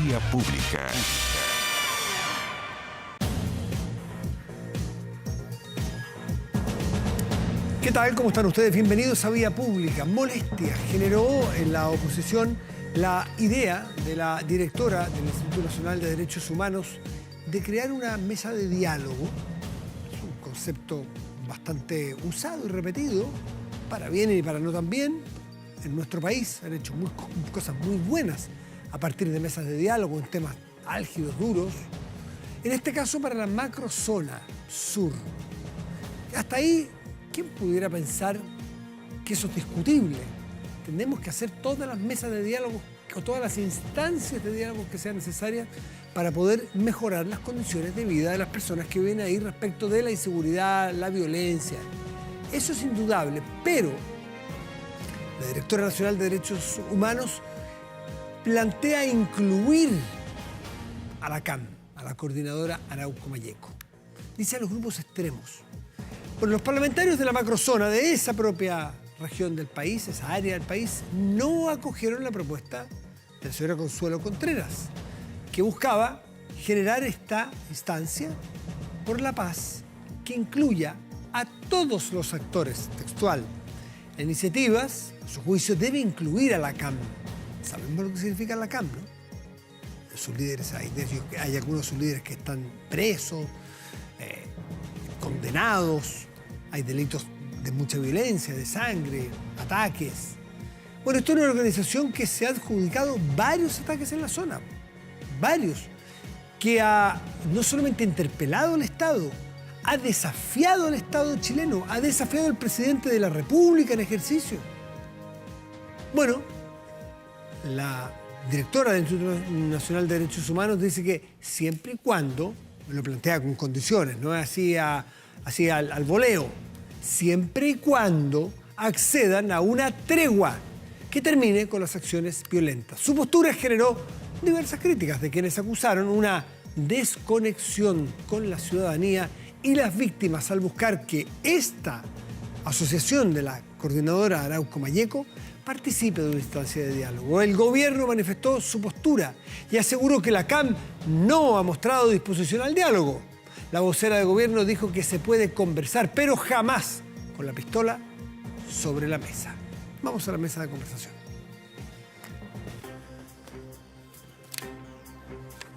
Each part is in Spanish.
Vía Pública. ¿Qué tal? ¿Cómo están ustedes? Bienvenidos a Vía Pública. Molestia generó en la oposición la idea de la directora del Instituto Nacional de Derechos Humanos de crear una mesa de diálogo. Es un concepto bastante usado y repetido, para bien y para no tan bien. En nuestro país han hecho cosas muy buenas a partir de mesas de diálogo en temas álgidos, duros. En este caso para la macrozona sur. Hasta ahí, ¿quién pudiera pensar que eso es discutible? Tenemos que hacer todas las mesas de diálogo o todas las instancias de diálogo que sean necesarias para poder mejorar las condiciones de vida de las personas que viven ahí respecto de la inseguridad, la violencia. Eso es indudable, pero la Directora Nacional de Derechos Humanos plantea incluir a la CAM, a la coordinadora Arauco Malleco. Dice a los grupos extremos. Bueno, los parlamentarios de la macrozona de esa propia región del país, esa área del país, no acogieron la propuesta de la señora Consuelo Contreras, que buscaba generar esta instancia por la paz que incluya a todos los actores, textual. La iniciativa, a su juicio, debe incluir a la CAM. Sabemos lo que significa la CAM, ¿no? Sus líderes, hay algunos de sus líderes que están presos, condenados, hay delitos de mucha violencia, de sangre, ataques. Bueno, esto es una organización que se ha adjudicado varios ataques en la zona, varios, que ha no solamente interpelado al Estado, ha desafiado al Estado chileno, ha desafiado al presidente de la República en ejercicio. Bueno, la directora del Instituto Nacional de Derechos Humanos dice que siempre y cuando, lo plantea con condiciones, no es así al voleo, siempre y cuando accedan a una tregua que termine con las acciones violentas. Su postura generó diversas críticas de quienes acusaron una desconexión con la ciudadanía y las víctimas al buscar que esta asociación de la coordinadora Arauco Malleco participe de una instancia de diálogo. El gobierno manifestó su postura y aseguró que la CAM no ha mostrado disposición al diálogo. La vocera de gobierno dijo que se puede conversar, pero jamás con la pistola sobre la mesa. Vamos a la mesa de conversación.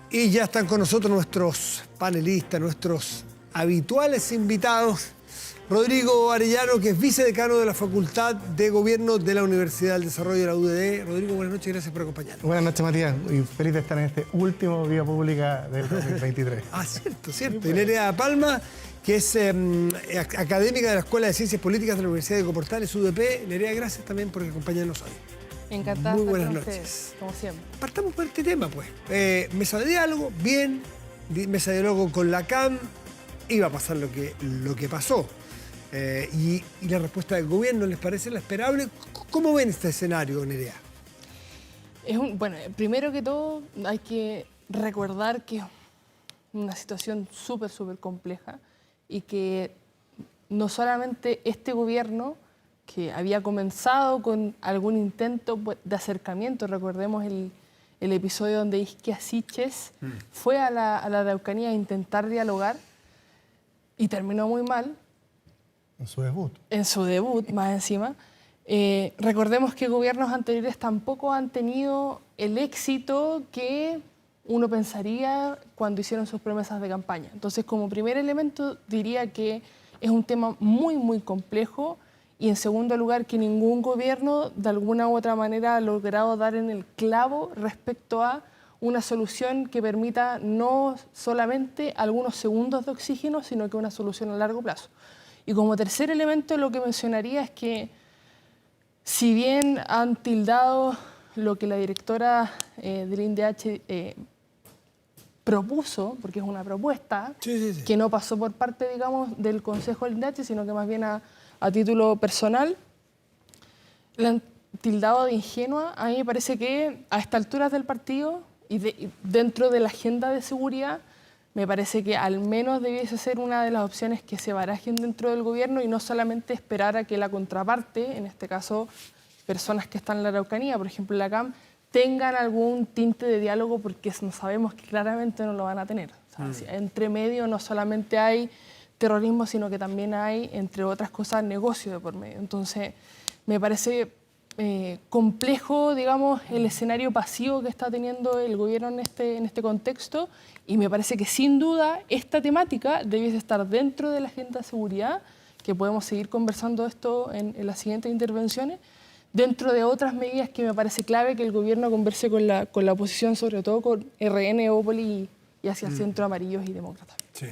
Y ya están con nosotros nuestros panelistas, nuestros habituales invitados. Rodrigo Arellano, que es vicedecano de la Facultad de Gobierno de la Universidad del Desarrollo de la UDD. Rodrigo, buenas noches y gracias por acompañarnos. Buenas noches, Matías, y feliz de estar en este último Vía Pública del 2023. Ah, cierto. Y Nerea Palma, que es académica de la Escuela de Ciencias Políticas de la Universidad de Coportales, UDP. Nerea, gracias también por acompañarnos hoy. Encantada. Muy buenas noches. Noches. Como siempre. Partamos por este tema, pues. Mesa de diálogo, bien. Mesa de diálogo con la CAM. Iba a pasar lo que pasó. Y la respuesta del gobierno, ¿les parece la esperable? ¿Cómo ven este escenario, Nerea? Bueno, primero que todo hay que recordar que es una situación súper compleja y que no solamente este gobierno, que había comenzado con algún intento de acercamiento, recordemos el episodio donde Isquia Siches fue a la Araucanía a intentar dialogar y terminó muy mal. En su debut. En su debut, más encima. Recordemos que gobiernos anteriores tampoco han tenido el éxito que uno pensaría cuando hicieron sus promesas de campaña. Entonces, como primer elemento, diría que es un tema muy complejo y, en segundo lugar, que ningún gobierno, de alguna u otra manera, ha logrado dar en el clavo respecto a una solución que permita no solamente algunos segundos de oxígeno, sino que una solución a largo plazo. Y como tercer elemento, lo que mencionaría es que, si bien han tildado lo que la directora del INDH propuso, porque es una propuesta, que no pasó por parte, digamos, del Consejo del INDH, sino que más bien a título personal, la han tildado de ingenua. A mí me parece que a estas alturas del partido y dentro de la agenda de seguridad, me parece que al menos debiese ser una de las opciones que se barajen dentro del gobierno y no solamente esperar a que la contraparte, en este caso personas que están en la Araucanía, por ejemplo la CAM, tengan algún tinte de diálogo, porque sabemos que claramente no lo van a tener. O sea, si entre medio no solamente hay terrorismo, sino que también hay, entre otras cosas, negocio de por medio. Entonces, me parece complejo, digamos, el escenario pasivo que está teniendo el gobierno en este contexto, y me parece que sin duda esta temática debiese estar dentro de la agenda de seguridad, que podemos seguir conversando esto en las siguientes intervenciones, dentro de otras medidas que me parece clave que el gobierno converse con la oposición, sobre todo con RN, Evópolis y hacia el centro, amarillos y demócratas. Sí.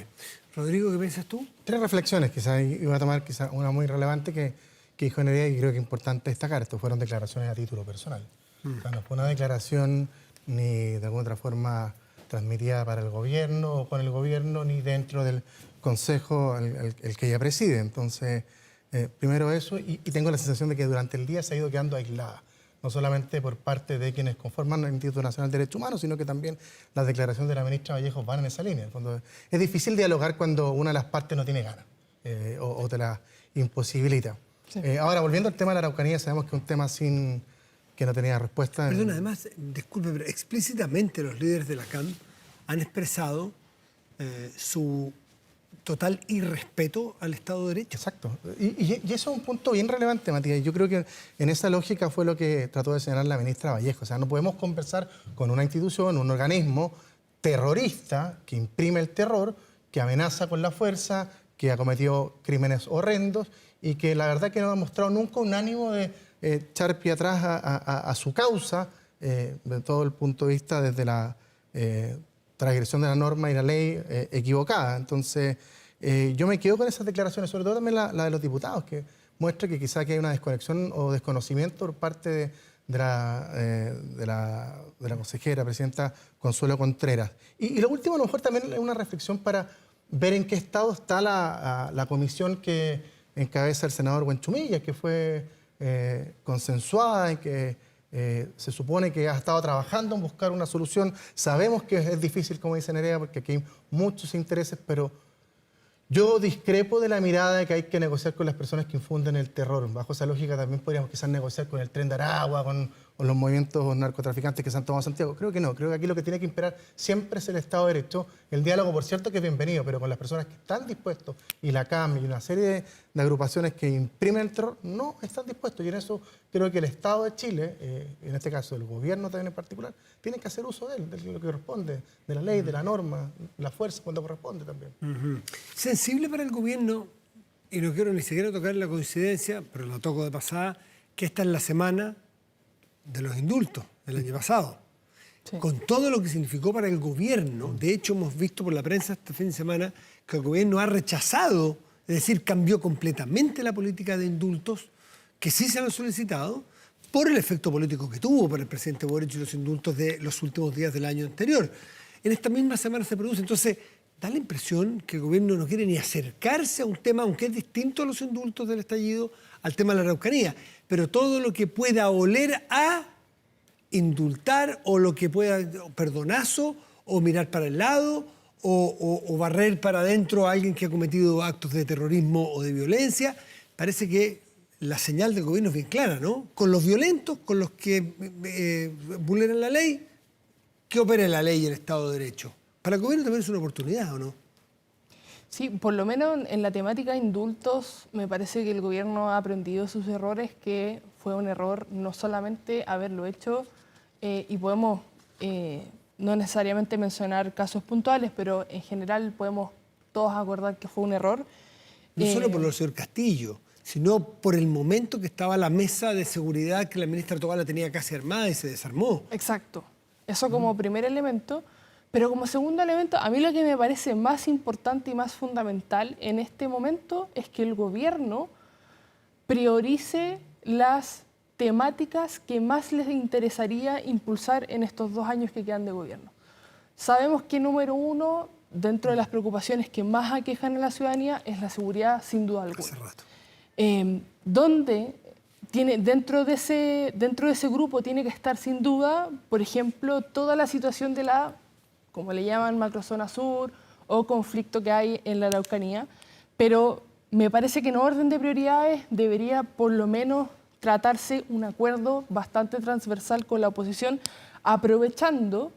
Rodrigo, ¿qué piensas tú? 3 reflexiones, quizás iba a tomar quizás una muy relevante que dijo Nerea y creo que es importante destacar. Esto fueron declaraciones a título personal. O sea, no fue una declaración ni de alguna otra forma transmitida para el gobierno o con el gobierno, ni dentro del consejo el que ella preside. Entonces, primero eso, y tengo la sensación de que durante el día se ha ido quedando aislada, no solamente por parte de quienes conforman el Instituto Nacional de Derechos Humanos, sino que también las declaraciones de la ministra Vallejo van en esa línea. Es difícil dialogar cuando una de las partes no tiene ganas o te la imposibilita. Sí. Ahora, volviendo al tema de la Araucanía, sabemos que es un tema que no tenía respuesta. Perdón, además, disculpe, pero explícitamente los líderes de la CAM han expresado su total irrespeto al Estado de Derecho. Exacto. Y eso es un punto bien relevante, Matías. Yo creo que en esa lógica fue lo que trató de señalar la ministra Vallejo. O sea, no podemos conversar con una institución, un organismo terrorista que imprime el terror, que amenaza con la fuerza, que ha cometido crímenes horrendos y que la verdad que no ha mostrado nunca un ánimo de echar pie atrás a su causa, de todo el punto de vista desde la transgresión de la norma y la ley equivocada. Entonces, yo me quedo con esas declaraciones, sobre todo también la de los diputados, que muestra que quizá que hay una desconexión o desconocimiento por parte de la consejera, presidenta Consuelo Contreras. Y lo último, a lo mejor también es una reflexión para ver en qué estado está la comisión que encabeza el senador Buenchumilla, que fue consensuada y que se supone que ha estado trabajando en buscar una solución. Sabemos que es difícil, como dice Nerea, porque aquí hay muchos intereses, pero yo discrepo de la mirada de que hay que negociar con las personas que infunden el terror. Bajo esa lógica también podríamos quizás negociar con el Tren de Aragua, con los movimientos narcotraficantes que se han tomado Santiago. Creo que no, creo que aquí lo que tiene que imperar siempre es el Estado de Derecho. El diálogo, por cierto, que es bienvenido, pero con las personas que están dispuestos, y la CAM y una serie de agrupaciones que imprimen el terror, no están dispuestos. Y en eso creo que el Estado de Chile, en este caso el gobierno también en particular, tiene que hacer uso de lo que corresponde, de la ley, de la norma, la fuerza cuando corresponde también. Sensible para el gobierno, y no quiero ni siquiera tocar la coincidencia, pero lo toco de pasada, que esta es la semana de los indultos del año pasado. Sí. Con todo lo que significó para el gobierno. De hecho, hemos visto por la prensa este fin de semana que el gobierno ha rechazado, es decir, cambió completamente la política de indultos, que sí se han solicitado, por el efecto político que tuvo para el presidente Boric y los indultos de los últimos días del año anterior. En esta misma semana se produce. Entonces, da la impresión que el gobierno no quiere ni acercarse a un tema, aunque es distinto a los indultos del estallido, al tema de la Araucanía. Pero todo lo que pueda oler a indultar, o lo que pueda, perdonazo, o mirar para el lado, o barrer para adentro a alguien que ha cometido actos de terrorismo o de violencia, parece que la señal del gobierno es bien clara, ¿no? Con los violentos, con los que vulneran la ley, que opere la ley y el Estado de Derecho. Para el gobierno también es una oportunidad, ¿o no? Sí, por lo menos en la temática de indultos me parece que el gobierno ha aprendido sus errores, que fue un error no solamente haberlo hecho, y podemos no necesariamente mencionar casos puntuales, pero en general podemos todos acordar que fue un error. No solo por el señor Castillo, sino por el momento que estaba la mesa de seguridad que la ministra Tobal la tenía casi armada y se desarmó. Exacto. Eso como primer elemento. Pero como segundo elemento, a mí lo que me parece más importante y más fundamental en este momento es que el gobierno priorice las temáticas que más les interesaría impulsar en estos 2 años que quedan de gobierno. Sabemos que número uno, dentro de las preocupaciones que más aquejan a la ciudadanía, es la seguridad, sin duda alguna. Hace rato. Dentro de ese grupo tiene que estar sin duda, por ejemplo, toda la situación de la, como le llaman, macrozona sur, o conflicto que hay en la Araucanía, pero me parece que en orden de prioridades debería por lo menos tratarse un acuerdo bastante transversal con la oposición, aprovechando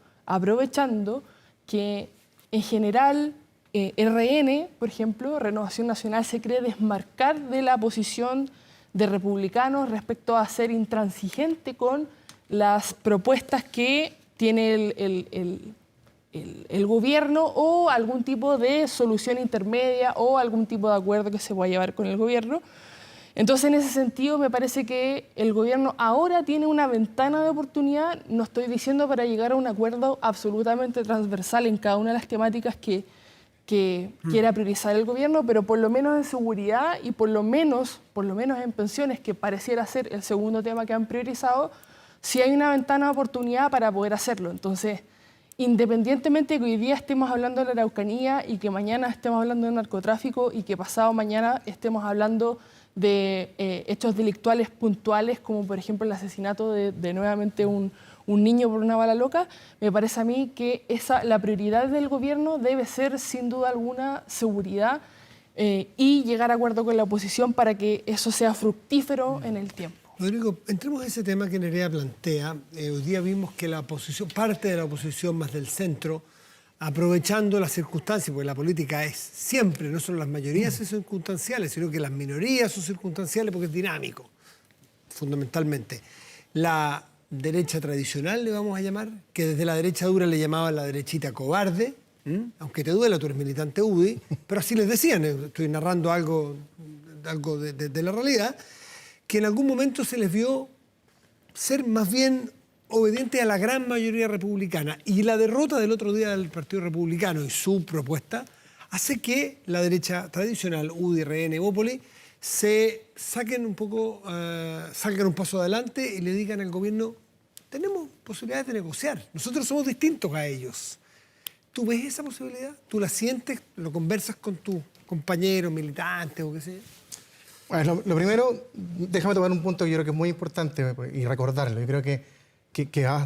que en general RN, por ejemplo, Renovación Nacional, se cree desmarcar de la posición de republicanos respecto a ser intransigente con las propuestas que tiene el gobierno o algún tipo de solución intermedia o algún tipo de acuerdo que se va a llevar con el gobierno. Entonces, en ese sentido, me parece que el gobierno ahora tiene una ventana de oportunidad, no estoy diciendo para llegar a un acuerdo absolutamente transversal en cada una de las temáticas que quiera priorizar el gobierno, pero por lo menos en seguridad y por lo menos en pensiones, que pareciera ser el segundo tema que han priorizado, sí hay una ventana de oportunidad para poder hacerlo. Entonces, independientemente de que hoy día estemos hablando de la Araucanía y que mañana estemos hablando de narcotráfico y que pasado mañana estemos hablando de hechos delictuales puntuales, como por ejemplo el asesinato de nuevamente un niño por una bala loca, me parece a mí que la prioridad del gobierno debe ser sin duda alguna seguridad y llegar a acuerdo con la oposición para que eso sea fructífero en el tiempo. Rodrigo, entremos a ese tema que Nerea plantea. Hoy día vimos que la oposición, parte de la oposición más del centro, aprovechando las circunstancias, porque la política es siempre, no solo las mayorías son circunstanciales, sino que las minorías son circunstanciales porque es dinámico, fundamentalmente. La derecha tradicional, le vamos a llamar, que desde la derecha dura le llamaban la derechita cobarde, aunque te duela, tú eres militante UDI, pero así les decían, estoy narrando algo de la realidad, que en algún momento se les vio ser más bien obediente a la gran mayoría republicana. Y la derrota del otro día del Partido Republicano y su propuesta hace que la derecha tradicional, UDI, RN, Evópoli, se saquen un poco, salgan un paso adelante y le digan al gobierno, tenemos posibilidades de negociar, nosotros somos distintos a ellos. ¿Tú ves esa posibilidad? ¿Tú la sientes? ¿Lo conversas con tus compañeros, militantes o qué sé yo? Bueno, lo primero, déjame tomar un punto que yo creo que es muy importante y recordarlo. Yo creo que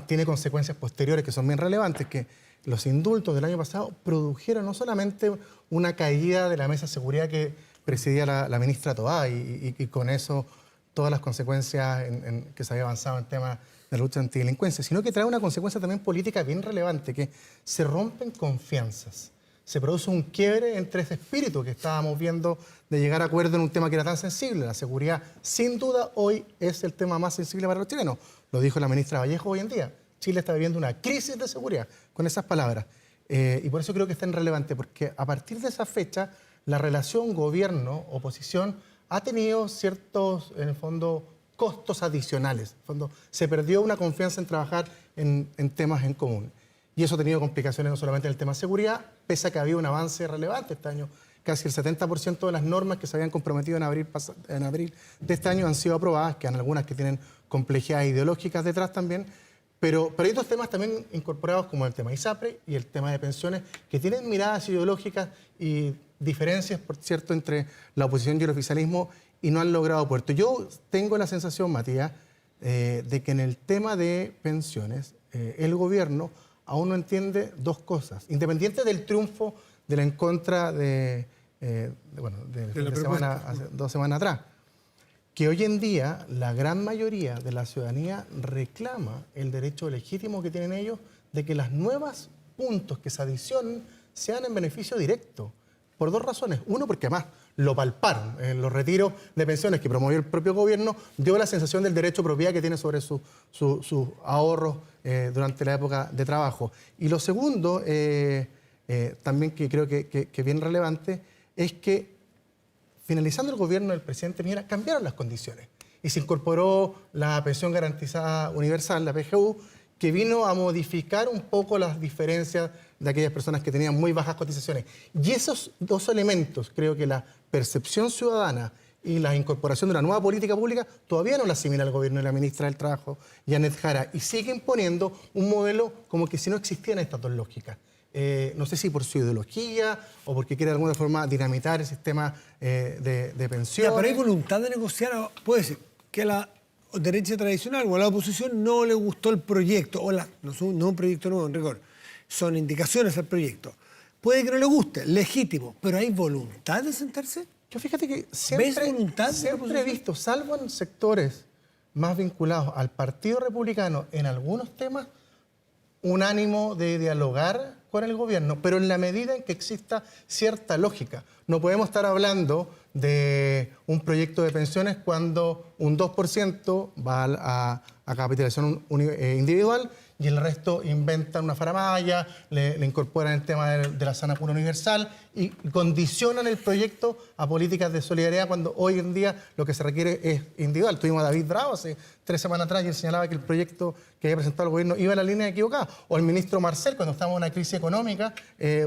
tiene consecuencias posteriores que son bien relevantes, que los indultos del año pasado produjeron no solamente una caída de la mesa de seguridad que presidía la ministra Toá y con eso todas las consecuencias que se había avanzado en temas de lucha antidelincuencia, sino que trae una consecuencia también política bien relevante, que se rompen confianzas. Se produce un quiebre entre ese espíritu que estábamos viendo de llegar a acuerdo en un tema que era tan sensible. La seguridad, sin duda, hoy es el tema más sensible para los chilenos. Lo dijo la ministra Vallejo hoy en día. Chile está viviendo una crisis de seguridad, con esas palabras. Y por eso creo que es tan relevante, porque a partir de esa fecha, la relación gobierno-oposición ha tenido ciertos, en el fondo, costos adicionales. En el fondo, se perdió una confianza en trabajar en temas en común. Y eso ha tenido complicaciones no solamente en el tema de seguridad, pese a que había un avance relevante este año. Casi el 70% de las normas que se habían comprometido en abril de este año han sido aprobadas, que hay algunas que tienen complejidades ideológicas detrás también, pero hay otros temas también incorporados como el tema ISAPRE y el tema de pensiones, que tienen miradas ideológicas y diferencias, por cierto, entre la oposición y el oficialismo y no han logrado puerto. Yo tengo la sensación, Matías, de que en el tema de pensiones el gobierno aún no entiende dos cosas. Independiente del triunfo de la en contra de la semana, hace 2 semanas atrás, que hoy en día la gran mayoría de la ciudadanía reclama el derecho legítimo que tienen ellos de que las nuevas puntos que se adicionen sean en beneficio directo, por 2 razones. Uno, porque además lo palparon. En los retiros de pensiones que promovió el propio gobierno, dio la sensación del derecho de propiedad que tiene sobre sus ahorros durante la época de trabajo. Y lo segundo, también que creo que es bien relevante, es que finalizando el gobierno del presidente Piñera, cambiaron las condiciones y se incorporó la pensión garantizada universal, la PGU, que vino a modificar un poco las diferencias de aquellas personas que tenían muy bajas cotizaciones. Y esos 2 elementos, creo que la percepción ciudadana y la incorporación de una nueva política pública todavía no la asimila el gobierno y la ministra del Trabajo, Janet Jara, y sigue imponiendo un modelo como que si no existieran estas 2 lógicas. No sé si por su ideología o porque quiere de alguna forma dinamitar el sistema de pensiones. Pero hay voluntad de negociar. Puede ser que a la derecha tradicional o a la oposición no le gustó el proyecto, no un proyecto nuevo en rigor, son indicaciones al proyecto. Puede que no le guste, legítimo, pero ¿hay voluntad de sentarse? Yo fíjate que siempre he visto, salvo en sectores más vinculados al Partido Republicano en algunos temas, un ánimo de dialogar con el gobierno, pero en la medida en que exista cierta lógica. No podemos estar hablando de un proyecto de pensiones cuando un 2% va a capitalización individual y el resto inventan una faramalla, le incorporan el tema de la sana cuna universal y condicionan el proyecto a políticas de solidaridad cuando hoy en día lo que se requiere es individual. Tuvimos a David Bravo hace 3 semanas atrás y él señalaba que el proyecto que había presentado el gobierno iba en la línea equivocada. O el ministro Marcel cuando estábamos en una crisis económica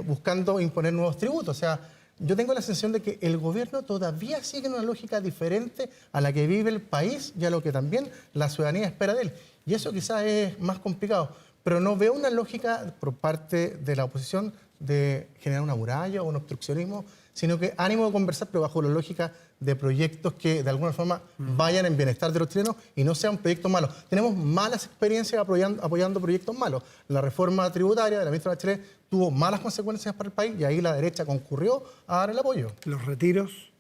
buscando imponer nuevos tributos. O sea, yo tengo la sensación de que el gobierno todavía sigue en una lógica diferente a la que vive el país y a lo que también la ciudadanía espera de él. Y eso quizás es más complicado, pero no veo una lógica por parte de la oposición de generar una muralla o un obstruccionismo, sino que ánimo de conversar, pero bajo la lógica de proyectos que de alguna forma vayan en bienestar de los chilenos y no sean proyectos malos. Tenemos malas experiencias apoyando proyectos malos. La reforma tributaria de la ministra Bachelet tuvo malas consecuencias para el país y ahí la derecha concurrió a dar el apoyo. Los retiros,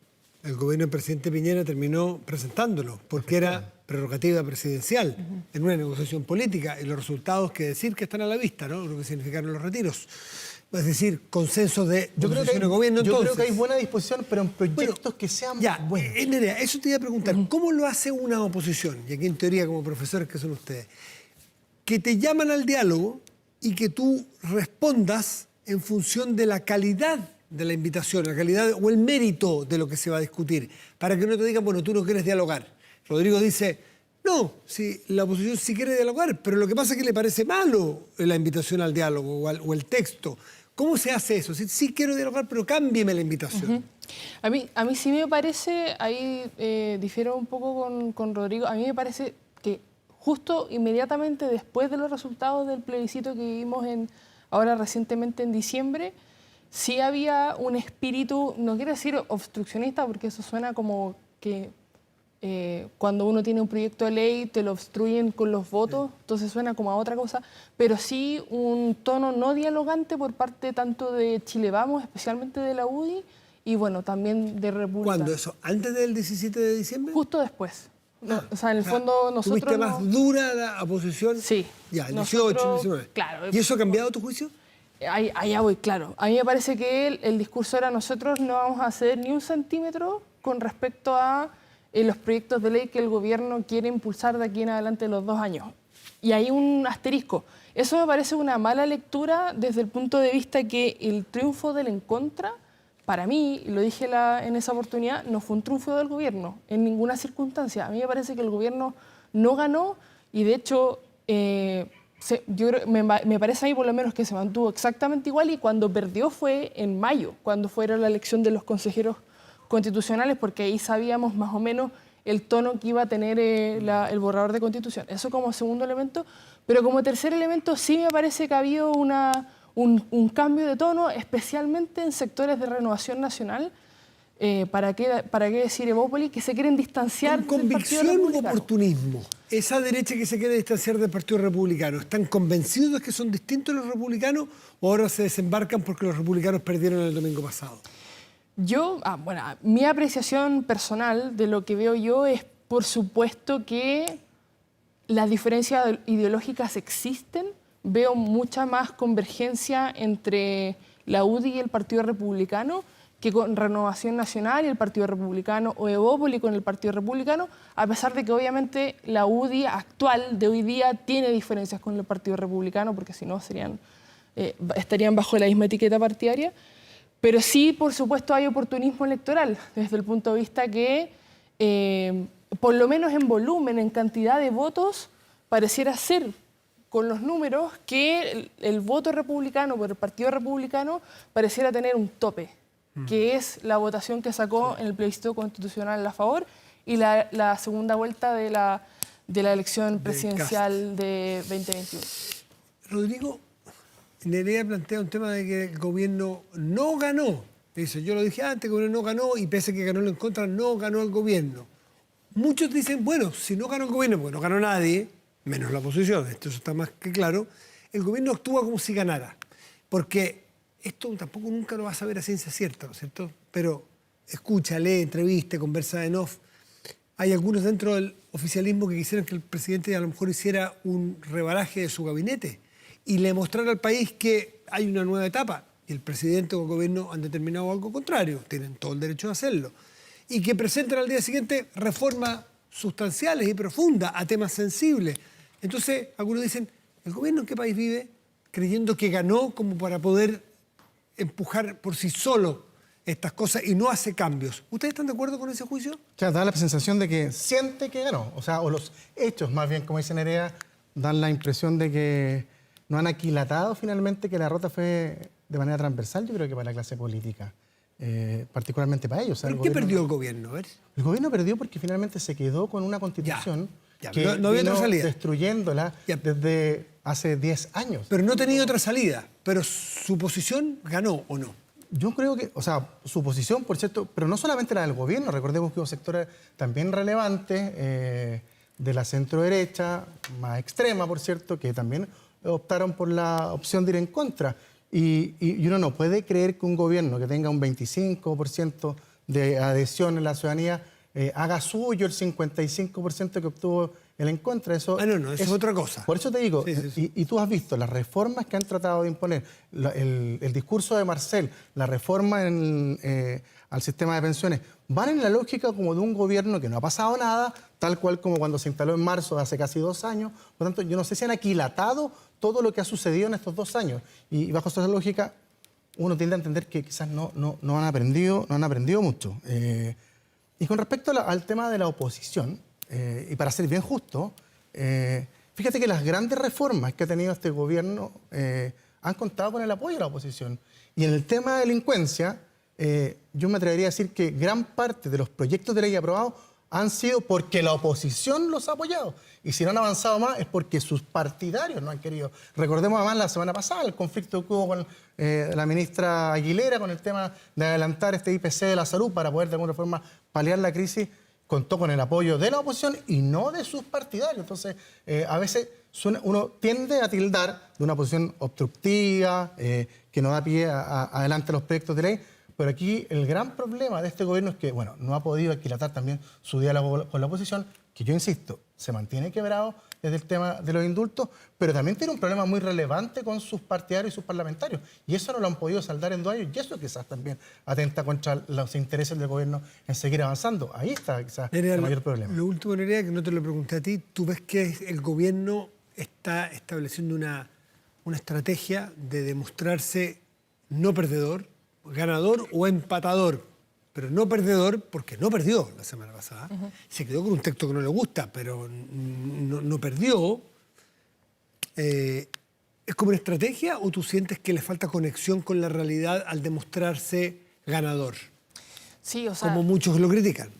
el gobierno del presidente Piñera terminó presentándolo porque era prerrogativa presidencial en una negociación política y los resultados que decir que están a la vista, ¿no? Lo que significaron los retiros. Es decir, consenso de oposición de gobierno. Yo creo que hay buena disposición, pero en proyectos que sean buenos. Nerea, eso te iba a preguntar. ¿Cómo lo hace una oposición? Y aquí en teoría como profesores que son ustedes. Que te llaman al diálogo y que tú respondas en función de la calidad de la invitación, la calidad o el mérito de lo que se va a discutir. Para que no te digan, bueno, tú no quieres dialogar. Rodrigo dice, no, si la oposición sí quiere dialogar, pero lo que pasa es que le parece malo la invitación al diálogo o el texto. ¿Cómo se hace eso? Sí quiero dialogar, pero cámbieme la invitación. A mí sí me parece, ahí difiero un poco con Rodrigo, a mí me parece que justo inmediatamente después de los resultados del plebiscito que vivimos ahora recientemente en diciembre, sí había un espíritu, no quiero decir obstruccionista, porque eso suena como que cuando uno tiene un proyecto de ley te lo obstruyen con los votos, entonces suena como a otra cosa, pero sí un tono no dialogante por parte tanto de Chile Vamos, especialmente de la UDI, y bueno, también de República. ¿Cuándo eso? ¿Antes del 17 de diciembre? Justo después. O sea, en el fondo nosotros... ¿Tuviste más dura la oposición? Sí. Ya, el 18, 19. Claro. ¿Y eso ha cambiado tu juicio? Allá voy, claro. A mí me parece que el discurso era nosotros no vamos a ceder ni un centímetro con respecto a los proyectos de ley que el gobierno quiere impulsar de aquí en adelante los 2 años. Y hay un asterisco. Eso me parece una mala lectura desde el punto de vista que el triunfo del en contra, para mí, y lo dije en esa oportunidad, no fue un triunfo del gobierno en ninguna circunstancia. A mí me parece que el gobierno no ganó y de hecho yo creo, me parece a mí por lo menos que se mantuvo exactamente igual y cuando perdió fue en mayo, cuando fue la elección de los consejeros constitucionales, porque ahí sabíamos más o menos el tono que iba a tener el borrador de constitución. Eso como segundo elemento, pero como tercer elemento sí me parece que ha habido un cambio de tono, especialmente en sectores de Renovación Nacional, ¿para qué decir Evópolis? Que se quieren distanciar ¿Con del Partido convicción u Republicano. oportunismo? Esa derecha que se quiere distanciar del Partido Republicano, ¿están convencidos de que son distintos los republicanos o ahora se desembarcan porque los republicanos perdieron el domingo pasado? Mi apreciación personal de lo que veo yo es, por supuesto, que las diferencias ideológicas existen. Veo mucha más convergencia entre la UDI y el Partido Republicano que con Renovación Nacional y el Partido Republicano o Evópolis con el Partido Republicano, a pesar de que obviamente la UDI actual de hoy día tiene diferencias con el Partido Republicano, porque si no estarían bajo la misma etiqueta partidaria. Pero sí, por supuesto, hay oportunismo electoral, desde el punto de vista que, por lo menos en volumen, en cantidad de votos, pareciera ser, con los números, que el voto republicano por el Partido Republicano pareciera tener un tope, que es la votación que sacó en el plebiscito constitucional a favor y la segunda vuelta de la elección presidencial de 2021. Rodrigo, Nerea plantea un tema de que el gobierno no ganó. Dice, yo lo dije antes, el gobierno no ganó y pese a que ganó en contra, no ganó el gobierno. Muchos dicen, bueno, si no ganó el gobierno, porque no ganó nadie, menos la oposición, esto está más que claro, el gobierno actúa como si ganara. Porque esto tampoco nunca lo vas a saber a ciencia cierta, ¿no es cierto? Pero escucha, lee, entrevista, conversa en off. hay algunos dentro del oficialismo que quisieran que el presidente a lo mejor hiciera un rebaraje de su gabinete y le mostrara al país que hay una nueva etapa. Y el presidente o el gobierno han determinado algo contrario, tienen todo el derecho de hacerlo. Y que presenten al día siguiente reformas sustanciales y profundas a temas sensibles. Entonces, algunos dicen, ¿el gobierno en qué país vive? Creyendo que ganó como para poder empujar por sí solo estas cosas y no hace cambios. ¿Ustedes están de acuerdo con ese juicio? O sea, da la sensación de que siente que ganó. O sea, o los hechos, más bien, como dice Nerea, dan la impresión de que no han aquilatado finalmente que la derrota fue de manera transversal, yo creo que para la clase política, particularmente para ellos. O sea, ¿Por qué perdió el gobierno? A ver. El gobierno perdió porque finalmente se quedó con una constitución que no había otra vino salida. destruyéndola desde hace 10 años. Pero no ha tenido otra salida. Pero su posición ganó o no. Yo creo que, o sea, su posición, por cierto, pero no solamente la del gobierno, recordemos que hubo sectores también relevantes de la centro-derecha, más extrema, por cierto, que también optaron por la opción de ir en contra. Y uno no puede creer que un gobierno que tenga un 25% de adhesión en la ciudadanía haga suyo el 55% que obtuvo el en contra. Eso no, eso es otra cosa. Por eso te digo, Sí. y tú has visto las reformas que han tratado de imponer, el discurso de Marcel, la reforma al sistema de pensiones, van en la lógica como de un gobierno que no ha pasado nada, tal cual como cuando se instaló en marzo de hace casi 2 años. Por lo tanto, yo no sé si han aquilatado todo lo que ha sucedido en estos 2 años. Y bajo esa lógica, uno tiende a entender que quizás no han aprendido mucho. Y con respecto al tema de la oposición, y para ser bien justo, fíjate que las grandes reformas que ha tenido este gobierno han contado con el apoyo de la oposición. Y en el tema de delincuencia, yo me atrevería a decir que gran parte de los proyectos de ley aprobados han sido porque la oposición los ha apoyado. Y si no han avanzado más es porque sus partidarios no han querido. Recordemos además la semana pasada el conflicto que hubo con la ministra Aguilera con el tema de adelantar este IPC de la salud para poder de alguna forma paliar la crisis. Contó con el apoyo de la oposición y no de sus partidarios. Entonces, a veces uno tiende a tildar de una posición obstructiva, que no da pie a adelante los proyectos de ley, pero aquí el gran problema de este gobierno es que, bueno, no ha podido aquilatar también su diálogo con la oposición, que yo insisto, se mantiene quebrado desde el tema de los indultos, pero también tiene un problema muy relevante con sus partidarios y sus parlamentarios. Y eso no lo han podido saldar en 2 años, y eso quizás también atenta contra los intereses del gobierno en seguir avanzando. Ahí está quizás el mayor problema. Lo último, Nerea, que no te lo pregunté a ti, ¿tú ves que el gobierno está estableciendo una estrategia de demostrarse no perdedor, ganador o empatador? Pero no perdedor porque no perdió la semana pasada. Se quedó con un texto que no le gusta, pero no perdió. ¿Es como una estrategia o tú sientes que le falta conexión con la realidad al demostrarse ganador? Sí, o sea, como muchos lo critican.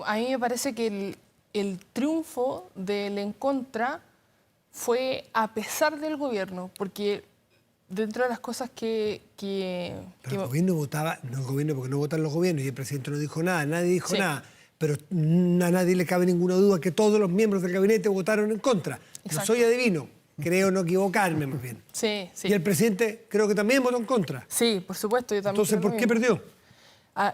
A mí me parece que el triunfo del en contra fue a pesar del gobierno, porque dentro de las cosas que el gobierno votaba, no el gobierno porque no votan los gobiernos y el presidente no dijo nada, nadie dijo nada, pero a nadie le cabe ninguna duda que todos los miembros del gabinete votaron en contra. Exacto. No soy adivino, creo no equivocarme más bien. Sí. Y el presidente creo que también votó en contra. Sí, por supuesto. Yo también. Entonces, ¿por qué perdió?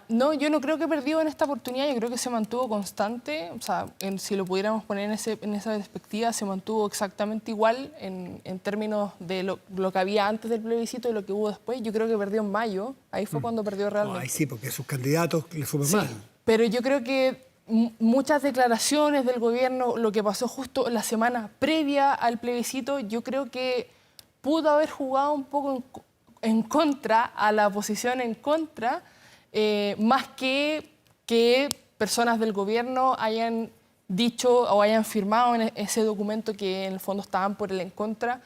No, yo no creo que perdió en esta oportunidad, yo creo que se mantuvo constante, o sea, si lo pudiéramos poner en esa perspectiva, se mantuvo exactamente igual en términos de lo que había antes del plebiscito y lo que hubo después. Yo creo que perdió en mayo, ahí fue cuando perdió realmente. Ay, sí, porque a sus candidatos les fue mal. Pero yo creo que muchas declaraciones del gobierno, lo que pasó justo la semana previa al plebiscito, yo creo que pudo haber jugado un poco en contra, a la oposición en contra, más que personas del gobierno hayan dicho o hayan firmado en ese documento que en el fondo estaban por el en contra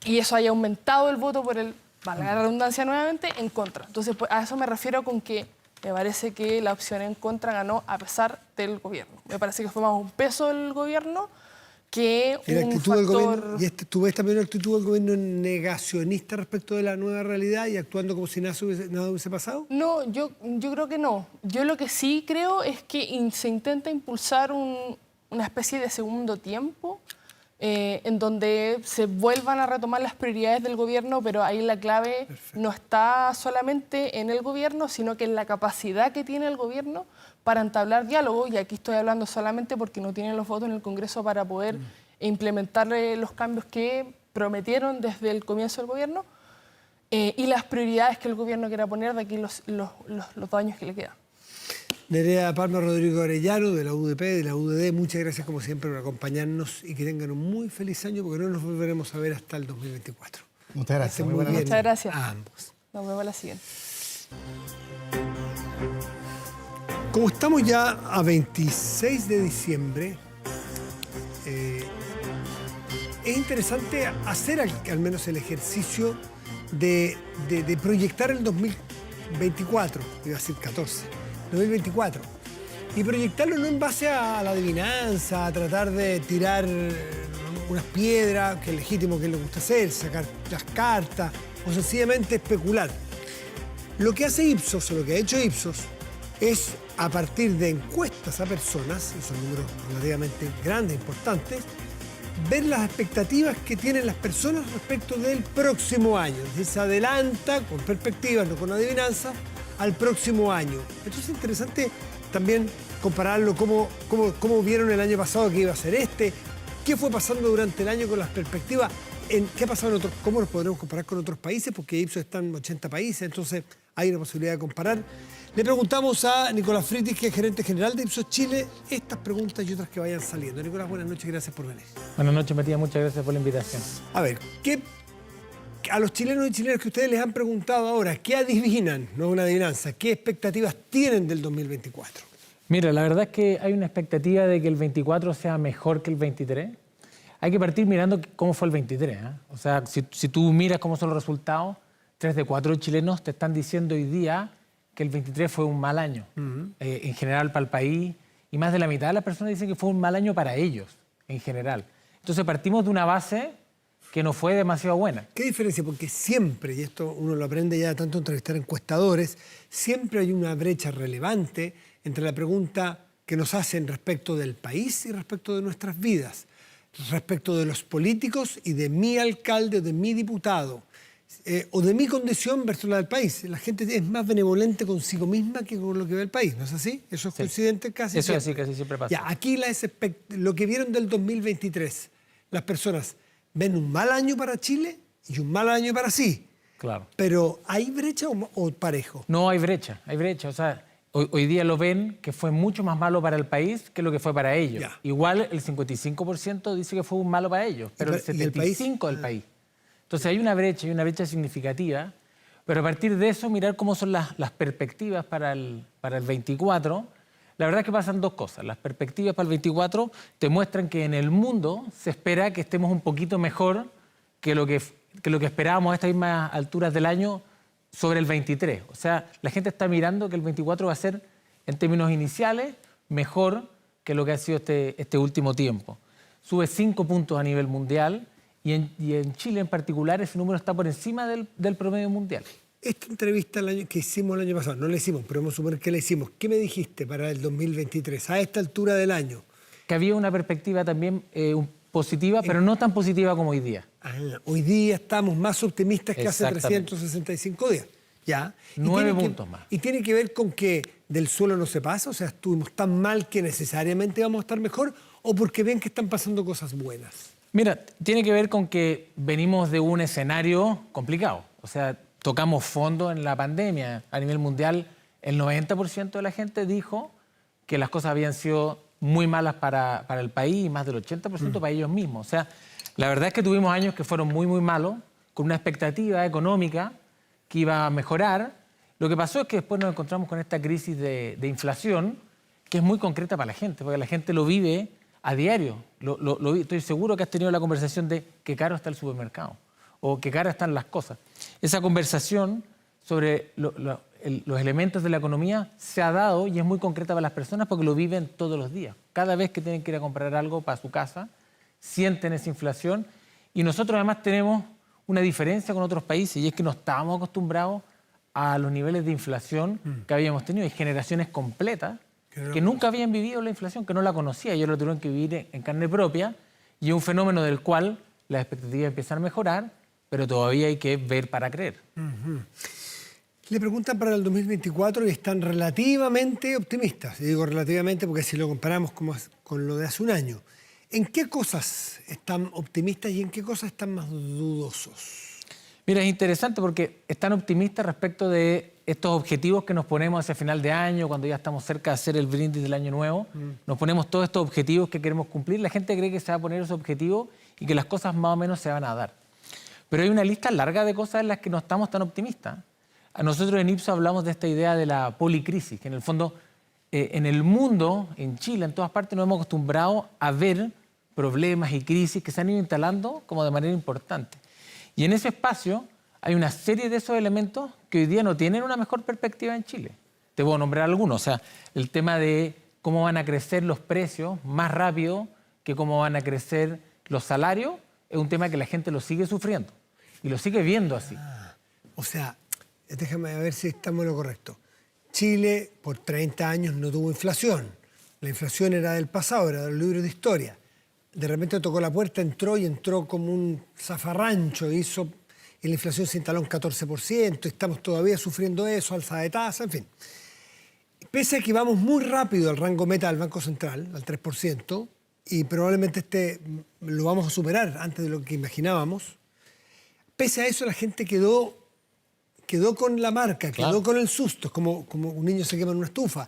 y eso haya aumentado el voto por el, valga la redundancia nuevamente, en contra. Entonces, a eso me refiero con que me parece que la opción en contra ganó a pesar del gobierno. Me parece que fue más un peso del gobierno que un factor... ¿Tú ves también una actitud del gobierno negacionista respecto de la nueva realidad y actuando como si nada hubiese pasado? No, yo creo que no. Yo lo que sí creo es que se intenta impulsar una especie de segundo tiempo en donde se vuelvan a retomar las prioridades del gobierno, pero ahí la clave no está solamente en el gobierno, sino que en la capacidad que tiene el gobierno para entablar diálogo, y aquí estoy hablando solamente porque no tienen los votos en el Congreso para poder implementar los cambios que prometieron desde el comienzo del gobierno, y las prioridades que el gobierno quiera poner de aquí los 2 años que le quedan. Nerea Palma, Rodrigo Arellano, de la UDP, de la UDD, muchas gracias como siempre por acompañarnos y que tengan un muy feliz año porque no nos volveremos a ver hasta el 2024. Muchas gracias. Estén muy bien Muchas gracias. a ambos. Nos vemos la siguiente. Como estamos ya a 26 de diciembre, es interesante hacer al menos el ejercicio de proyectar el 2024, iba a decir 2024, y proyectarlo no en base a la adivinanza, a tratar de tirar unas piedras, que es legítimo que le gusta hacer, sacar las cartas, o sencillamente especular. Lo que hace Ipsos, o lo que ha hecho Ipsos, es a partir de encuestas a personas, y son números relativamente grandes, importantes, ver las expectativas que tienen las personas respecto del próximo año. Es decir, se adelanta con perspectivas, no con adivinanzas, al próximo año. Entonces es interesante también compararlo, cómo vieron el año pasado que iba a ser qué fue pasando durante el año con las perspectivas, qué ha pasado en otros, cómo nos podremos comparar con otros países, porque Ipsos está en 80 países, entonces hay una posibilidad de comparar. Le preguntamos a Nicolás Fritis, que es gerente general de Ipsos Chile, estas preguntas y otras que vayan saliendo. Nicolás, buenas noches, gracias por venir. Buenas noches, Matías, muchas gracias por la invitación. A ver, a los chilenos y chilenas que ustedes les han preguntado ahora, ¿qué adivinan? No es una adivinanza, ¿qué expectativas tienen del 2024? Mira, la verdad es que hay una expectativa de que el 24 sea mejor que el 23. Hay que partir mirando cómo fue el 23. O sea, si tú miras cómo son los resultados, 3 de 4 chilenos te están diciendo hoy día que el 23 fue un mal año, en general para el país, y más de la mitad de las personas dicen que fue un mal año para ellos, en general. Entonces partimos de una base que no fue demasiado buena. ¿Qué diferencia? Porque siempre, y esto uno lo aprende ya tanto entrevistar encuestadores, siempre hay una brecha relevante entre la pregunta que nos hacen respecto del país y respecto de nuestras vidas, respecto de los políticos y de mi alcalde o de mi diputado, o de mi condición versus la del país. La gente es más benevolente consigo misma que con lo que ve el país, ¿no es así? Eso es coincidente casi Eso siempre. es así, casi siempre pasa. Ya, aquí lo que vieron del 2023, las personas ven un mal año para Chile y un mal año para sí. Claro. Pero ¿hay brecha o parejo? No, hay brecha, hay brecha. O sea, hoy día lo ven que fue mucho más malo para el país que lo que fue para ellos. Ya. Igual el 55% dice que fue un malo para ellos, pero el ¿Y el país? 75% del país. Entonces hay una brecha significativa, pero a partir de eso mirar cómo son las perspectivas para el 24. La verdad es que pasan dos cosas. Las perspectivas para el 24 te muestran que en el mundo se espera que estemos un poquito mejor que lo que esperábamos a estas mismas alturas del año sobre el 23. O sea, la gente está mirando que el 24 va a ser, en términos iniciales, mejor que lo que ha sido este último tiempo. Sube 5 puntos a nivel mundial y en Chile en particular ese número está por encima del promedio mundial. Esta entrevista que hicimos el año pasado, no la hicimos, pero vamos a suponer que la hicimos. ¿Qué me dijiste para el 2023, a esta altura del año? Que había una perspectiva también positiva, pero no tan positiva como hoy día. Hoy día estamos más optimistas que hace 365 días. ¿Ya? 9 puntos más. ¿Y tiene que ver con que del suelo no se pasa? O sea, estuvimos tan mal que necesariamente vamos a estar mejor, o porque ven que están pasando cosas buenas. Mira, tiene que ver con que venimos de un escenario complicado. O sea, tocamos fondo en la pandemia. A nivel mundial, el 90% de la gente dijo que las cosas habían sido muy malas para el país y más del 80% para ellos mismos. O sea, la verdad es que tuvimos años que fueron muy, muy malos, con una expectativa económica que iba a mejorar. Lo que pasó es que después nos encontramos con esta crisis de inflación, que es muy concreta para la gente, porque la gente lo vive a diario. Estoy seguro que has tenido la conversación de qué caro está el supermercado o qué caras están las cosas. Esa conversación sobre los elementos de la economía se ha dado y es muy concreta para las personas porque lo viven todos los días. Cada vez que tienen que ir a comprar algo para su casa, sienten esa inflación. Y nosotros además tenemos una diferencia con otros países y es que no estábamos acostumbrados a los niveles de inflación que habíamos tenido. Hay generaciones completas que nunca habían vivido la inflación, que no la conocían. Ellos lo tuvieron que vivir en carne propia y es un fenómeno del cual las expectativas empiezan a mejorar, pero todavía hay que ver para creer. Le preguntan para el 2024 y están relativamente optimistas. Y digo relativamente porque si lo comparamos con lo de hace un año. ¿En qué cosas están optimistas y en qué cosas están más dudosos? Mira, es interesante porque están optimistas respecto de estos objetivos que nos ponemos hacia final de año, cuando ya estamos cerca de hacer el brindis del año nuevo. Nos ponemos todos estos objetivos que queremos cumplir. La gente cree que se va a poner esos objetivos y que las cosas más o menos se van a dar. Pero hay una lista larga de cosas en las que no estamos tan optimistas. A nosotros en Ipsos hablamos de esta idea de la policrisis, que en el fondo, en el mundo, en Chile, en todas partes, nos hemos acostumbrado a ver problemas y crisis que se han ido instalando como de manera importante. Y en ese espacio hay una serie de esos elementos que hoy día no tienen una mejor perspectiva en Chile. Te voy a nombrar algunos. O sea, el tema de cómo van a crecer los precios más rápido que cómo van a crecer los salarios es un tema que la gente lo sigue sufriendo y lo sigue viendo así. O sea, déjame ver si estamos en lo correcto. Chile por 30 años no tuvo inflación. La inflación era del pasado, era del libro de historia. De repente tocó la puerta, entró como un zafarrancho, y la inflación se instaló en 14%, estamos todavía sufriendo eso, alza de tasa, en fin. Pese a que vamos muy rápido al rango meta del Banco Central, al 3%, y probablemente lo vamos a superar antes de lo que imaginábamos, pese a eso la gente quedó con la marca, quedó con el susto, es como un niño se quema en una estufa,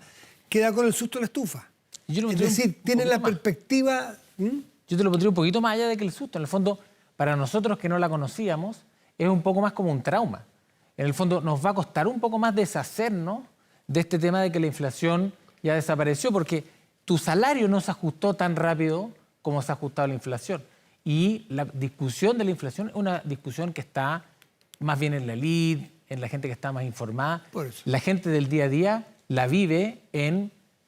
queda con el susto en la estufa. Es decir, tiene la perspectiva... Yo te lo pondría un poquito más allá de que el susto. En el fondo, para nosotros que no la conocíamos, es un poco más como un trauma. En el fondo, nos va a costar un poco más deshacernos de este tema de que la inflación ya desapareció, porque tu salario no se ajustó tan rápido como se ha ajustado la inflación. Y la discusión de la inflación es una discusión que está más bien en la elite, en la gente que está más informada. La gente del día a día la vive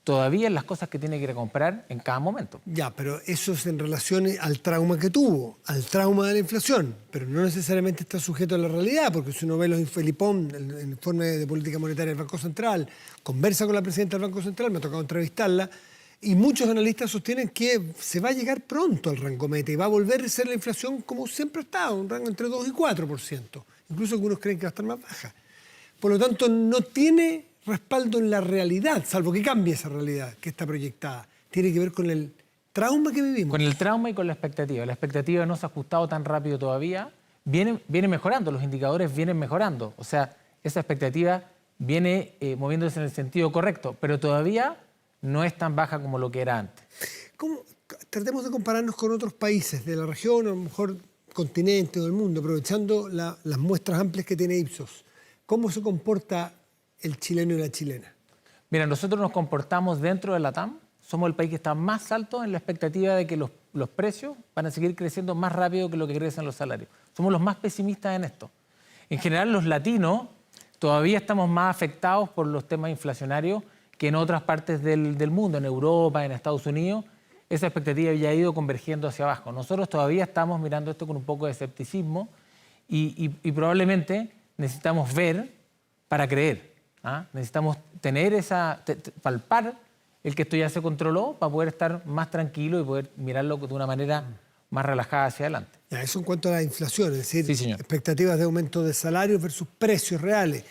todavía en las cosas que tiene que ir a comprar en cada momento. Ya, pero eso es en relación al trauma que tuvo, al trauma de la inflación, pero no necesariamente está sujeto a la realidad, porque si uno ve el IPOM, el informe de política monetaria del Banco Central, conversa con la presidenta del Banco Central, me ha tocado entrevistarla, y muchos analistas sostienen que se va a llegar pronto al rango meta y va a volver a ser la inflación como siempre ha estado, un rango entre 2 y 4%. Incluso algunos creen que va a estar más baja. Por lo tanto, no tiene respaldo en la realidad, salvo que cambie esa realidad que está proyectada. Tiene que ver con el trauma que vivimos. Con el trauma y con la expectativa. La expectativa no se ha ajustado tan rápido todavía. Viene mejorando, los indicadores vienen mejorando. O sea, esa expectativa viene moviéndose en el sentido correcto, pero todavía no es tan baja como lo que era antes. Tratemos de compararnos con otros países de la región, o a lo mejor continente o del mundo, aprovechando las muestras amplias que tiene Ipsos. ¿Cómo se comporta el chileno y la chilena? Mira, nosotros nos comportamos dentro de la TAM. Somos el país que está más alto en la expectativa de que los precios van a seguir creciendo más rápido que lo que crecen los salarios. Somos los más pesimistas en esto. En general, los latinos todavía estamos más afectados por los temas inflacionarios que en otras partes del mundo, en Europa, en Estados Unidos. Esa expectativa ya ha ido convergiendo hacia abajo. Nosotros todavía estamos mirando esto con un poco de escepticismo y probablemente necesitamos ver para creer. Necesitamos tener palpar el que esto ya se controló para poder estar más tranquilo y poder mirarlo de una manera más relajada hacia adelante. Ya, eso en cuanto a la inflación, es decir, sí, expectativas de aumento de salarios versus precios reales.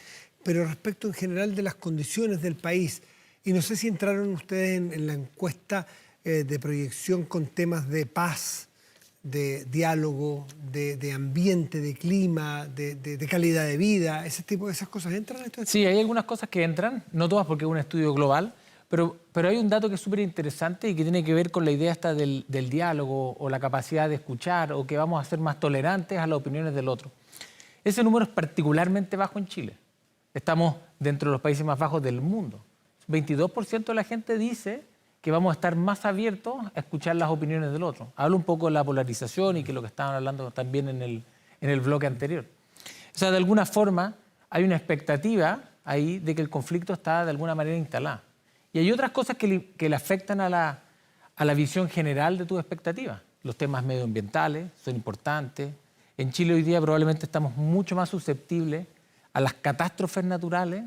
Pero respecto en general de las condiciones del país, y no sé si entraron ustedes en la encuesta de proyección con temas de paz, de diálogo, de ambiente, de clima, de calidad de vida, esas cosas entran en esto. Sí, hay algunas cosas que entran, no todas porque es un estudio global, pero hay un dato que es súper interesante y que tiene que ver con la idea esta del diálogo o la capacidad de escuchar o que vamos a ser más tolerantes a las opiniones del otro. Ese número es particularmente bajo en Chile. Estamos dentro de los países más bajos del mundo. 22% de la gente dice que vamos a estar más abiertos a escuchar las opiniones del otro. Hablo un poco de la polarización y que lo que estaban hablando también en el bloque anterior. O sea, de alguna forma hay una expectativa ahí de que el conflicto está de alguna manera instalado. Y hay otras cosas que le afectan a la visión general de tus expectativas. Los temas medioambientales son importantes. En Chile hoy día probablemente estamos mucho más susceptibles a las catástrofes naturales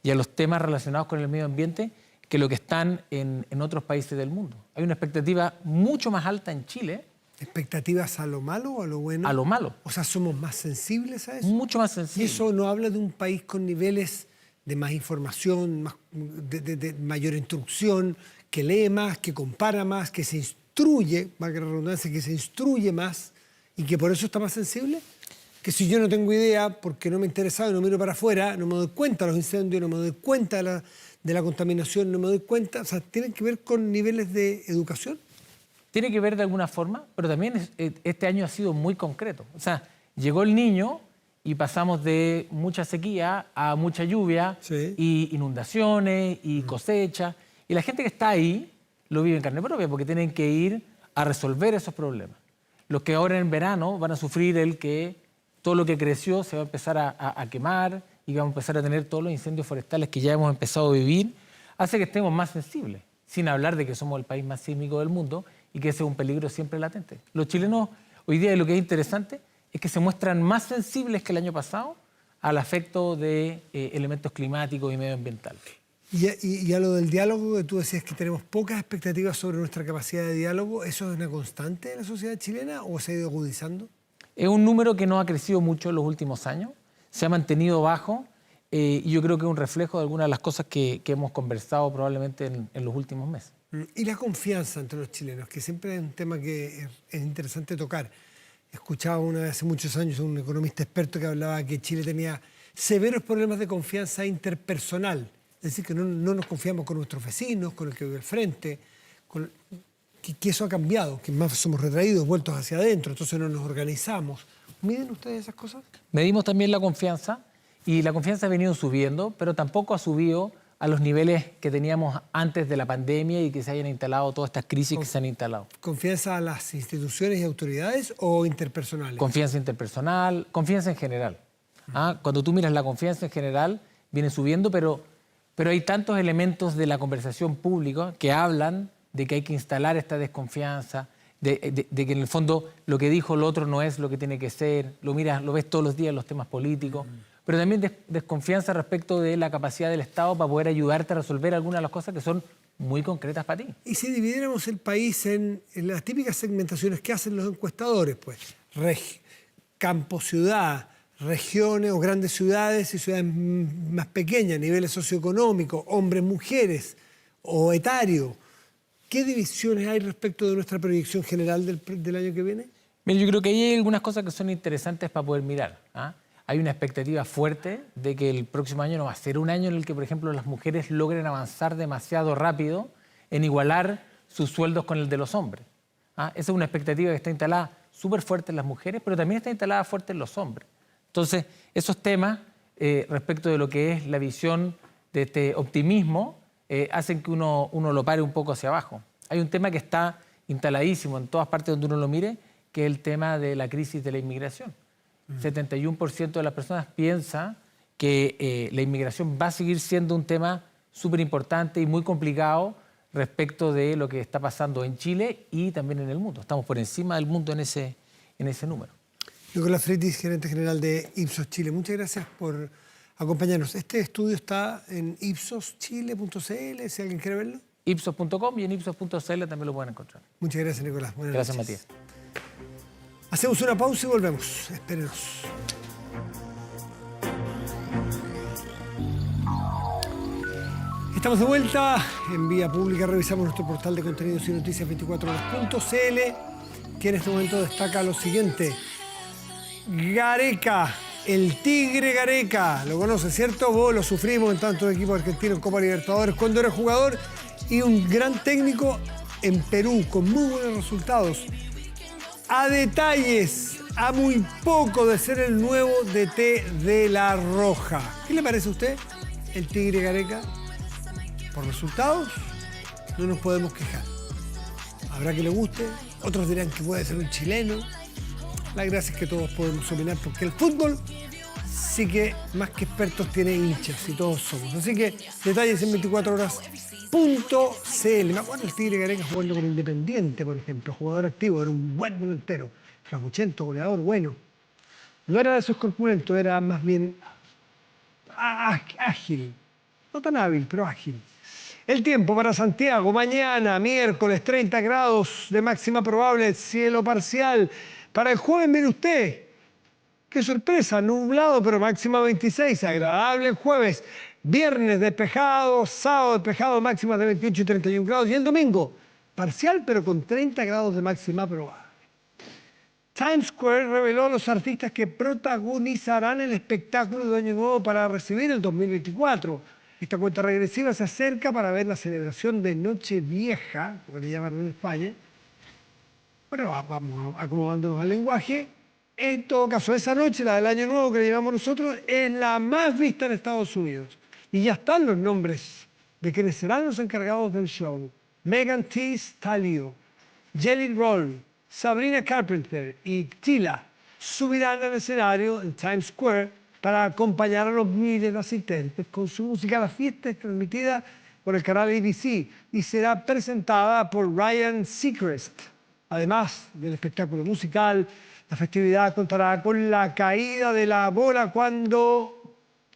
y a los temas relacionados con el medio ambiente que lo que están en otros países del mundo. Hay una expectativa mucho más alta en Chile ¿Expectativas a lo malo o a lo bueno? A lo malo. O sea, ¿somos más sensibles a eso? Mucho más Y sencillo. eso no habla de un país con niveles de más información, de mayor instrucción, que lee más, que compara más, que se instruye, valga la redundancia, que se instruye más y que por eso está más sensible. Que si yo no tengo idea, porque no me he interesado y no miro para afuera, no me doy cuenta de los incendios, no me doy cuenta de la contaminación, no me doy cuenta. O sea, ¿tienen que ver con niveles de educación? Tiene que ver de alguna forma, pero también este año ha sido muy concreto. O sea, llegó el Niño y pasamos de mucha sequía a mucha lluvia Sí. y inundaciones y cosecha. Y la gente que está ahí lo vive en carne propia porque tienen que ir a resolver esos problemas. Los que ahora en verano van a sufrir el que todo lo que creció se va a empezar a quemar y vamos a empezar a tener todos los incendios forestales que ya hemos empezado a vivir, hace que estemos más sensibles, sin hablar de que somos el país más sísmico del mundo y que ese es un peligro siempre latente. Los chilenos hoy día, y lo que es interesante, es que se muestran más sensibles que el año pasado al afecto de elementos climáticos y medioambientales. Y a lo del diálogo, que tú decías que tenemos pocas expectativas sobre nuestra capacidad de diálogo, ¿eso es una constante en la sociedad chilena o se ha ido agudizando? Es un número que no ha crecido mucho en los últimos años, se ha mantenido bajo y yo creo que es un reflejo de algunas de las cosas que hemos conversado probablemente en los últimos meses. Y la confianza entre los chilenos, que siempre es un tema que es interesante tocar. Escuchaba una vez hace muchos años a un economista experto que hablaba que Chile tenía severos problemas de confianza interpersonal. Es decir, que no nos confiamos con nuestros vecinos, con el que vive al frente, que eso ha cambiado, que más somos retraídos, vueltos hacia adentro, entonces no nos organizamos. ¿Miden ustedes esas cosas? Medimos también la confianza y la confianza ha venido subiendo, pero tampoco ha subido a los niveles que teníamos antes de la pandemia y que se hayan instalado todas estas crisis que se han instalado. ¿Confianza a las instituciones y autoridades o interpersonales? Confianza interpersonal, confianza en general. Cuando tú miras la confianza en general, viene subiendo, pero hay tantos elementos de la conversación pública que hablan de que hay que instalar esta desconfianza, de que en el fondo lo que dijo el otro no es lo que tiene que ser, lo miras, lo ves todos los días en los temas políticos, pero también desconfianza respecto de la capacidad del Estado para poder ayudarte a resolver algunas de las cosas que son muy concretas para ti. Y si dividiéramos el país en las típicas segmentaciones que hacen los encuestadores, pues, campo-ciudad, regiones o grandes ciudades y ciudades más pequeñas, niveles socioeconómicos, hombres, mujeres o etario, ¿qué divisiones hay respecto de nuestra proyección general del año que viene? Mira, yo creo que ahí hay algunas cosas que son interesantes para poder mirar. Hay una expectativa fuerte de que el próximo año no va a ser un año en el que, por ejemplo, las mujeres logren avanzar demasiado rápido en igualar sus sueldos con el de los hombres. Esa es una expectativa que está instalada súper fuerte en las mujeres, pero también está instalada fuerte en los hombres. Entonces, esos temas respecto de lo que es la visión de este optimismo hacen que uno lo pare un poco hacia abajo. Hay un tema que está instaladísimo en todas partes donde uno lo mire, que es el tema de la crisis de la inmigración. 71% de las personas piensa que la inmigración va a seguir siendo un tema súper importante y muy complicado respecto de lo que está pasando en Chile y también en el mundo. Estamos por encima del mundo en ese número. Nicolás Freites, gerente general de Ipsos Chile. Muchas gracias por acompañarnos. Este estudio está en ipsoschile.cl, si alguien quiere verlo. Ipsos.com y en ipsos.cl también lo pueden encontrar. Muchas gracias, Nicolás. Buenas Gracias, noches. Matías. Hacemos una pausa y volvemos. Espérenos. Estamos de vuelta en Vía Pública. Revisamos nuestro portal de contenidos y noticias 24horas.cl, que en este momento destaca lo siguiente. Gareca, el Tigre Gareca. Lo conoce, ¿cierto? Vos lo sufrimos en tantos equipos argentinos en Copa Libertadores cuando era jugador y un gran técnico en Perú con muy buenos resultados. A detalles, a muy poco de ser el nuevo DT de La Roja. ¿Qué le parece a usted, el Tigre Gareca? Por resultados, no nos podemos quejar. Habrá que le guste, otros dirán que puede ser un chileno. La gracia es que todos podemos opinar porque el fútbol sí que más que expertos tiene hinchas y todos somos. Así que detalles en 24horas.cl. Me acuerdo el Tigre Gareca jugando con Independiente, por ejemplo, jugador activo, era un buen delantero, flacuchento, goleador, bueno. No era de esos corpulentos, era más bien ágil. No tan hábil, pero ágil. El tiempo para Santiago, mañana, miércoles, 30 grados de máxima probable, cielo parcial. Para el jueves, mire usted, qué sorpresa, nublado, pero máxima 26, agradable el jueves. Viernes despejado, sábado despejado, máxima de 28 y 31 grados. Y el domingo, parcial, pero con 30 grados de máxima probable. Times Square reveló a los artistas que protagonizarán el espectáculo de Año Nuevo para recibir el 2024. Esta cuenta regresiva se acerca para ver la celebración de Nochevieja, como le llaman en España. Bueno, vamos acomodándonos al lenguaje. En todo caso, esa noche, la del Año Nuevo que le llamamos nosotros, es la más vista en Estados Unidos. Y ya están los nombres de quienes serán los encargados del show. Megan Thee Stallion, Jelly Roll, Sabrina Carpenter y Tila subirán al escenario en Times Square para acompañar a los miles de asistentes con su música. La fiesta es transmitida por el canal ABC y será presentada por Ryan Seacrest. Además del espectáculo musical, la festividad contará con la caída de la bola cuando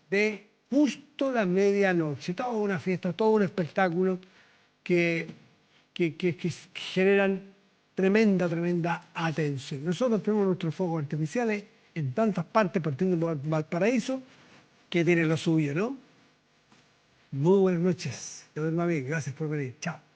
de justo la medianoche. Toda una fiesta, todo un espectáculo que generan tremenda atención. Nosotros tenemos nuestros fuegos artificiales en tantas partes, partiendo por Valparaíso, que tienen lo suyo, ¿no? Muy buenas noches. Te doy más bien. Gracias por venir. Chao.